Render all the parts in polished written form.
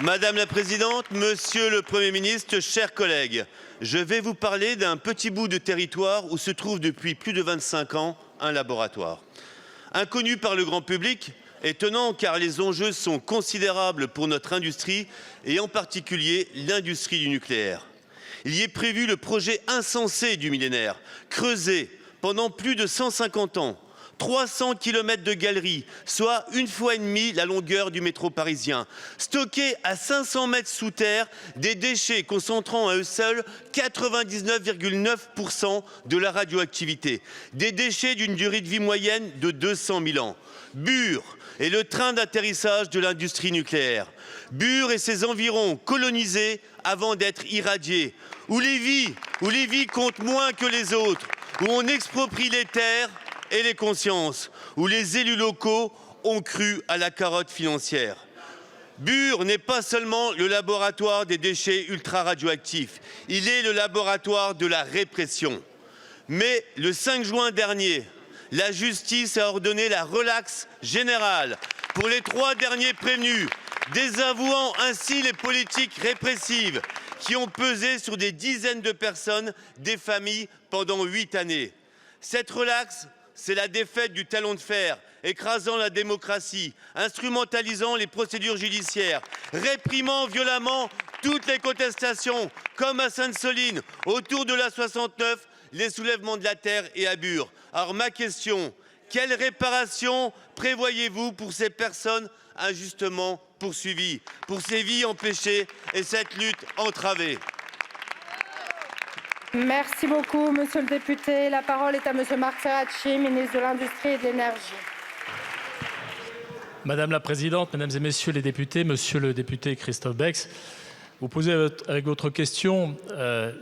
Madame la Présidente, Monsieur le Premier ministre, chers collègues, je vais vous parler d'un petit bout de territoire où se trouve depuis plus de 25 ans un laboratoire. Inconnu par le grand public, étonnant car les enjeux sont considérables pour notre industrie et en particulier l'industrie du nucléaire. Il y est prévu le projet insensé du millénaire, creusé pendant plus de 150 ans, 300 km de galeries, soit 1,5 fois la longueur du métro parisien. Stocker à 500 mètres sous terre des déchets concentrant à eux seuls 99,9% de la radioactivité. Des déchets d'une durée de vie moyenne de 200 000 ans. Bure est le train d'atterrissage de l'industrie nucléaire. Bure et ses environs colonisés avant d'être irradiés. Où les vies comptent moins que les autres. Où on exproprie les terres et les consciences, où les élus locaux ont cru à la carotte financière. Bure n'est pas seulement le laboratoire des déchets ultra-radioactifs, il est le laboratoire de la répression. Mais le 5 juin dernier, la justice a ordonné la relaxe générale pour les 3 derniers prévenus, désavouant ainsi les politiques répressives qui ont pesé sur des dizaines de personnes, des familles, pendant 8 années. Cette relaxe, c'est la défaite du talon de fer, écrasant la démocratie, instrumentalisant les procédures judiciaires, réprimant violemment toutes les contestations, comme à Sainte-Soline, autour de la 69, les soulèvements de la terre et à Bure. Alors ma question, quelle réparation prévoyez-vous pour ces personnes injustement poursuivies, pour ces vies empêchées et cette lutte entravée? Merci beaucoup, monsieur le député. La parole est à monsieur Marc Ferracci, ministre de l'Industrie et de l'Énergie. Madame la Présidente, Mesdames et Messieurs les députés, Monsieur le député Christophe Bex, vous posez avec votre question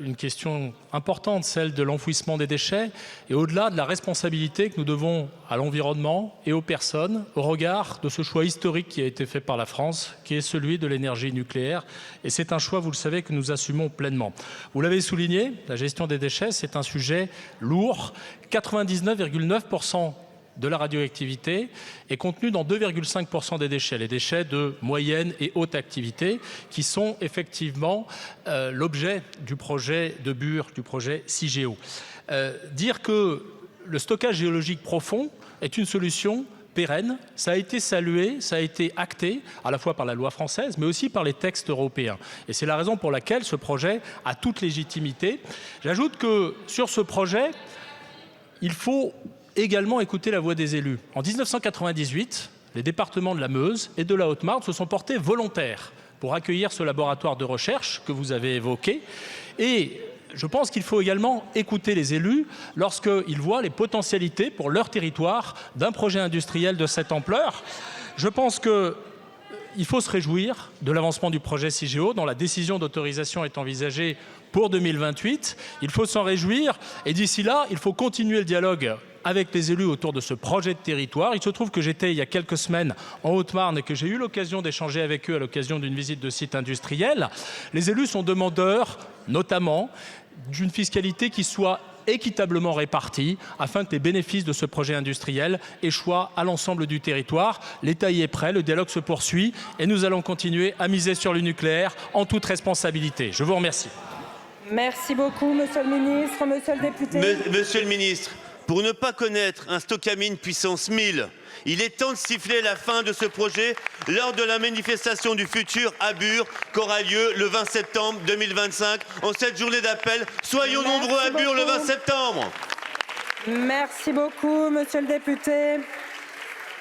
une question importante, celle de l'enfouissement des déchets et au-delà de la responsabilité que nous devons à l'environnement et aux personnes au regard de ce choix historique qui a été fait par la France, qui est celui de l'énergie nucléaire. Et c'est un choix, vous le savez, que nous assumons pleinement. Vous l'avez souligné, la gestion des déchets, c'est un sujet lourd. 99,9% de la radioactivité est contenue dans 2,5% des déchets, les déchets de moyenne et haute activité, qui sont effectivement l'objet du projet de Bure, du projet CIGEO. Dire que le stockage géologique profond est une solution pérenne, ça a été salué, ça a été acté à la fois par la loi française, mais aussi par les textes européens. Et c'est la raison pour laquelle ce projet a toute légitimité. J'ajoute que sur ce projet, il faut également écouter la voix des élus. En 1998, les départements de la Meuse et de la Haute-Marne se sont portés volontaires pour accueillir ce laboratoire de recherche que vous avez évoqué. Et je pense qu'il faut également écouter les élus lorsqu'ils voient les potentialités pour leur territoire d'un projet industriel de cette ampleur. Je pense qu'il faut se réjouir de l'avancement du projet CIGEO, dont la décision d'autorisation est envisagée pour 2028. Il faut s'en réjouir et d'ici là, il faut continuer le dialogue avec les élus autour de ce projet de territoire. Il se trouve que j'étais il y a quelques semaines en Haute-Marne et que j'ai eu l'occasion d'échanger avec eux à l'occasion d'une visite de site industriel. Les élus sont demandeurs, notamment, d'une fiscalité qui soit équitablement répartie afin que les bénéfices de ce projet industriel échoient à l'ensemble du territoire. L'État y est prêt, le dialogue se poursuit et nous allons continuer à miser sur le nucléaire en toute responsabilité. Je vous remercie. Merci beaucoup, monsieur le ministre. Monsieur le député. Monsieur le ministre, pour ne pas connaître un Stocamine puissance 1000, il est temps de siffler la fin de ce projet lors de la manifestation du futur à Bure qu'aura lieu le 20 septembre 2025 en cette journée d'appel. Soyons nombreux à Bure le 20 septembre. Merci beaucoup, monsieur le député.